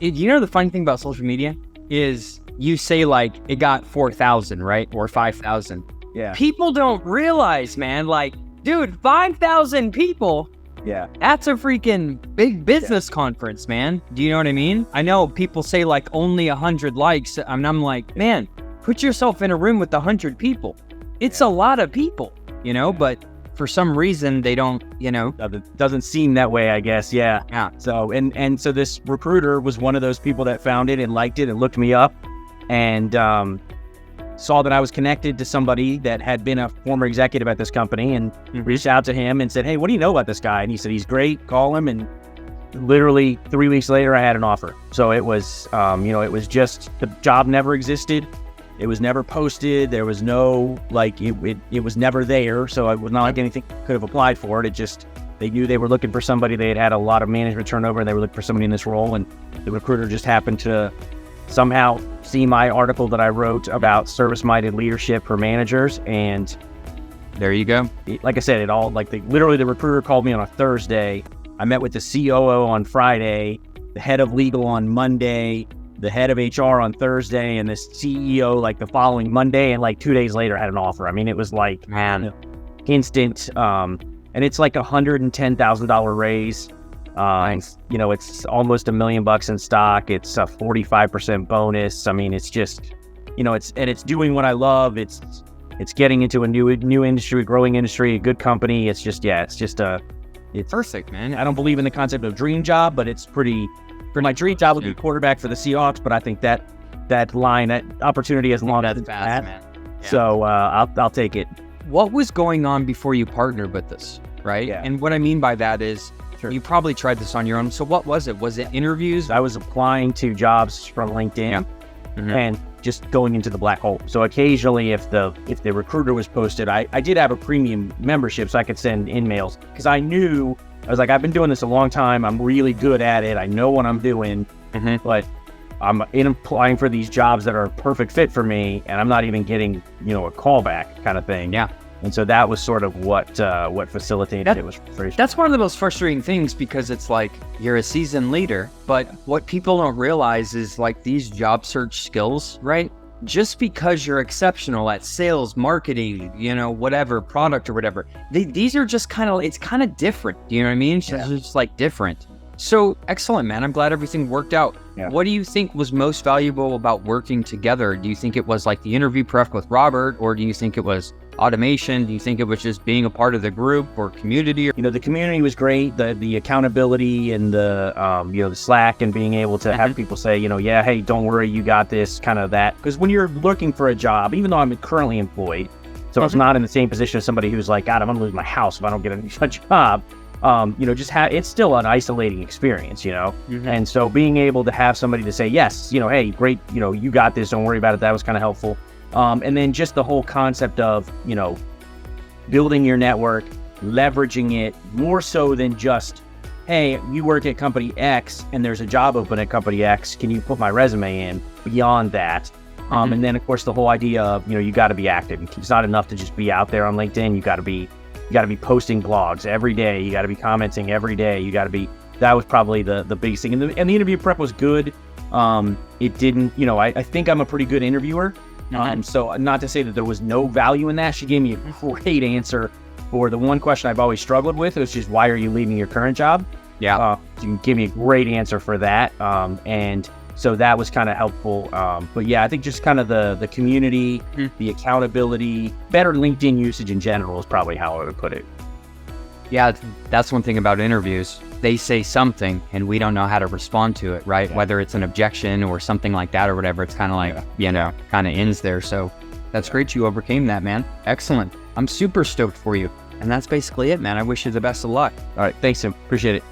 You know, the funny thing about social media is you say like it got 4,000, right? Or 5,000. Yeah. People don't realize, man, like, dude, 5,000 people. Yeah. That's a freaking big business conference, man. Do you know what I mean? I know people say like only 100 likes. And I'm like, man, put yourself in a room with 100 people. It's a lot of people, you know, but for some reason they don't, you know. Doesn't seem that way, I guess. Yeah. Yeah. So, and so this recruiter was one of those people that found it and liked it and looked me up and saw that I was connected to somebody that had been a former executive at this company and reached out to him and said, hey, what do you know about this guy? And he said, he's great, call him. And literally 3 weeks later, I had an offer. So it was, it was just, the job never existed. It was never posted. There was no, like, it was never there. So it was not like anything could have applied for it. It just, they knew they were looking for somebody. They had a lot of management turnover and they were looking for somebody in this role. And the recruiter just happened to somehow see my article that I wrote about service-minded leadership for managers. And there you go. Like I said, it all, like, literally the recruiter called me on a Thursday. I met with the COO on Friday, the head of legal on Monday, the head of HR on Thursday, and the CEO like the following Monday, and like 2 days later I had an offer. I mean, it was like, man, instant. And it's like $110,000 raise. It's almost $1 million in stock. It's a 45% bonus. I mean, it's just, it's doing what I love. It's getting into a new industry, growing industry, a good company. It's just, it's perfect, man. I don't believe in the concept of dream job, but it's pretty. For my dream job would be quarterback for the Seahawks, but I think that opportunity as long as it's fast, man. Yeah. So I'll take it. What was going on before you partnered with this, right? Yeah. And what I mean by that is, you probably tried this on your own. So what was it? Was it interviews? I was applying to jobs from LinkedIn and just going into the black hole. So occasionally, if the recruiter was posted, I did have a premium membership, so I could send in-mails because I was like, I've been doing this a long time. I'm really good at it. I know what I'm doing, but I'm applying for these jobs that are a perfect fit for me, and I'm not even getting, a callback kind of thing. Yeah. And so that was sort of what facilitated it was frustration. That's one of the most frustrating things because it's like you're a seasoned leader, but what people don't realize is like these job search skills, right? Just because you're exceptional at sales, marketing, whatever, product or whatever, these are just it's kind of different. Do you know what I mean? It's just like different. So excellent, man. I'm glad everything worked out. Yeah. What do you think was most valuable about working together? Do you think it was like the interview prep with Robert, or do you think it was automation? Do you think it was just being a part of the group or community? The community was great. The accountability and the Slack and being able to have people say, yeah, hey, don't worry, you got this, kind of that. Because when you're looking for a job, even though I'm currently employed, so it's not in the same position as somebody who's like, God, I'm gonna lose my house if I don't get a job. It's still an isolating experience, And so being able to have somebody to say, yes, hey, great, you got this, don't worry about it. That was kind of helpful. And then just the whole concept of, building your network, leveraging it more so than just, hey, you work at company X and there's a job open at company X. Can you put my resume in? Beyond that. And then of course the whole idea of, you got to be active. It's not enough to just be out there on LinkedIn. You got to be posting blogs every day. You got to be commenting every day. That was probably the biggest thing. And the interview prep was good. It didn't, I think I'm a pretty good interviewer. So not to say that there was no value in that. She gave me a great answer for the one question I've always struggled with, which is why are you leaving your current job? Yeah. She gave me a great answer for that. And so that was kind of helpful. But yeah, I think just kind of the community, the accountability, better LinkedIn usage in general is probably how I would put it. Yeah, that's one thing about interviews. They say something and we don't know how to respond to it, right? Yeah. Whether it's an objection or something like that or whatever, it's kind of like, kind of ends there. So that's great you overcame that, man. Excellent. I'm super stoked for you. And that's basically it, man. I wish you the best of luck. All right. Thanks, Tim. Appreciate it.